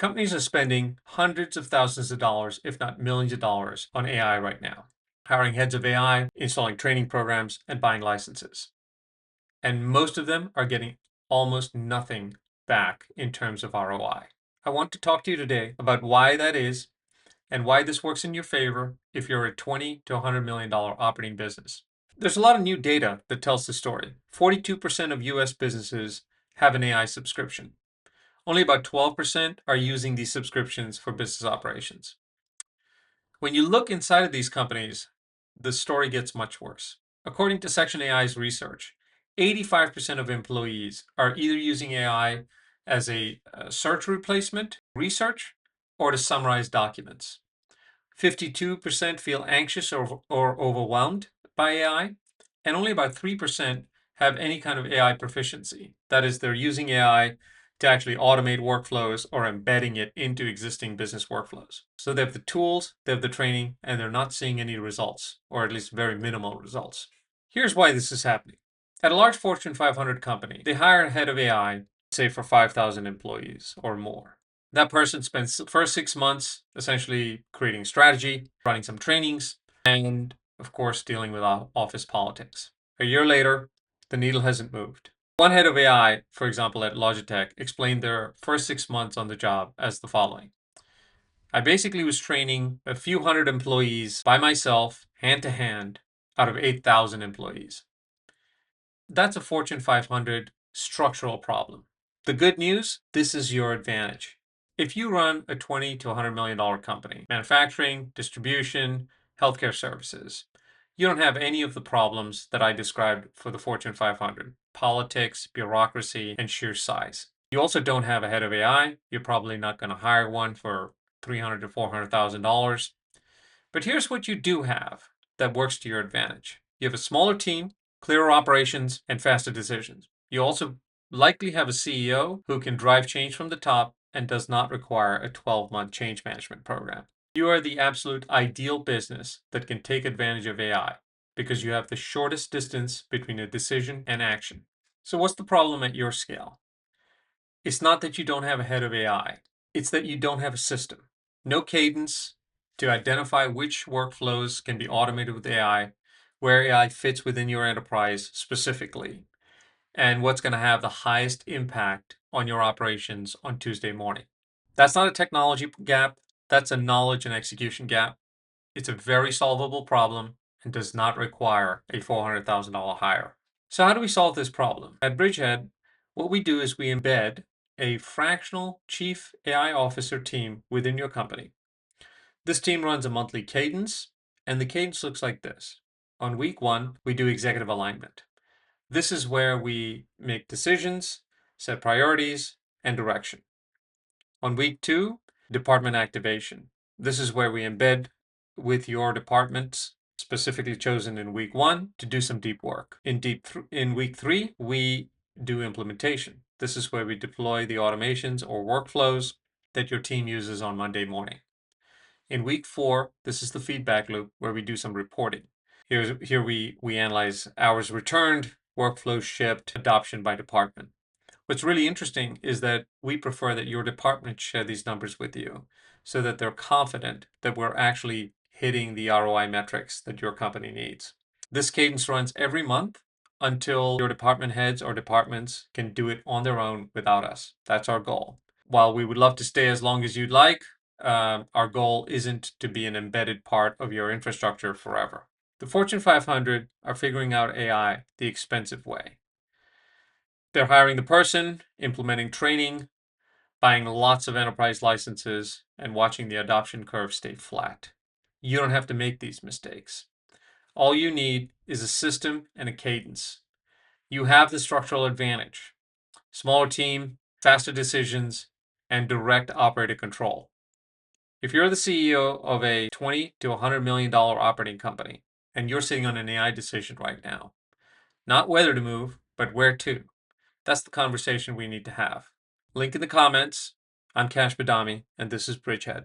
Companies are spending hundreds of thousands of dollars, if not millions of dollars, on AI right now, hiring heads of AI, installing training programs, and buying licenses. And most of them are getting almost nothing back in terms of ROI. I want to talk to you today about why that is and why this works in your favor if you're a $20 to $100 million operating business. There's a lot of new data that tells the story. 42% of US businesses have an AI subscription. Only about 12% are using these subscriptions for business operations. When you look inside of these companies, the story gets much worse. According to Section AI's research, 85% of employees are either using AI as a search replacement, research, or to summarize documents. 52% feel anxious or overwhelmed by AI, and only about 3% have any kind of AI proficiency. That is, they're using AI to actually automate workflows or embedding it into existing business workflows. So they have the tools, they have the training, and they're not seeing any results, or at least very minimal results. Here's why this is happening. At a large Fortune 500 company, they hire a head of AI, say for 5,000 employees or more. That person spends the first 6 months essentially creating strategy, running some trainings, and of course, dealing with office politics. A year later, the needle hasn't moved. One head of AI, for example, at Logitech, explained their first 6 months on the job as the following. I basically was training a few hundred employees by myself, hand to hand, out of 8,000 employees. That's a Fortune 500 structural problem. The good news, this is your advantage. If you run a $20 to $100 million company, manufacturing, distribution, healthcare services, you don't have any of the problems that I described for the Fortune 500, politics, bureaucracy, and sheer size. You also don't have a head of AI. You're probably not going to hire one for $300,000 to $400,000. But here's what you do have that works to your advantage. You have a smaller team, clearer operations, and faster decisions. You also likely have a CEO who can drive change from the top and does not require a 12-month change management program. You are the absolute ideal business that can take advantage of AI because you have the shortest distance between a decision and action. So what's the problem at your scale? It's not that you don't have a head of AI. It's that you don't have a system. No cadence to identify which workflows can be automated with AI, where AI fits within your enterprise specifically, and what's going to have the highest impact on your operations on Tuesday morning. That's not a technology gap. That's a knowledge and execution gap. It's a very solvable problem and does not require a $400,000 hire. So how do we solve this problem? At Bridgehead, what we do is we embed a fractional chief AI officer team within your company. This team runs a monthly cadence, and the cadence looks like this. On week 1, we do executive alignment. This is where we make decisions, set priorities, and direction. On week 2, department activation. This is where we embed with your departments specifically chosen in week 1 to do some deep work. In week 3, we do implementation. This is where we deploy the automations or workflows that your team uses on Monday morning. In week 4, this is the feedback loop where we do some reporting. Here we analyze hours returned, workflows shipped, adoption by department. What's really interesting is that we prefer that your department share these numbers with you so that they're confident that we're actually hitting the ROI metrics that your company needs. This cadence runs every month until your department heads or departments can do it on their own without us. That's our goal. While we would love to stay as long as you'd like, our goal isn't to be an embedded part of your infrastructure forever. The Fortune 500 are figuring out AI the expensive way. They're hiring the person, implementing training, buying lots of enterprise licenses, and watching the adoption curve stay flat. You don't have to make these mistakes. All you need is a system and a cadence. You have the structural advantage. Smaller team, faster decisions, and direct operator control. If you're the CEO of a $20 to $100 million operating company, and you're sitting on an AI decision right now, not whether to move, but where to, that's the conversation we need to have. Link in the comments. I'm Kash Badami, and this is Bridgehead.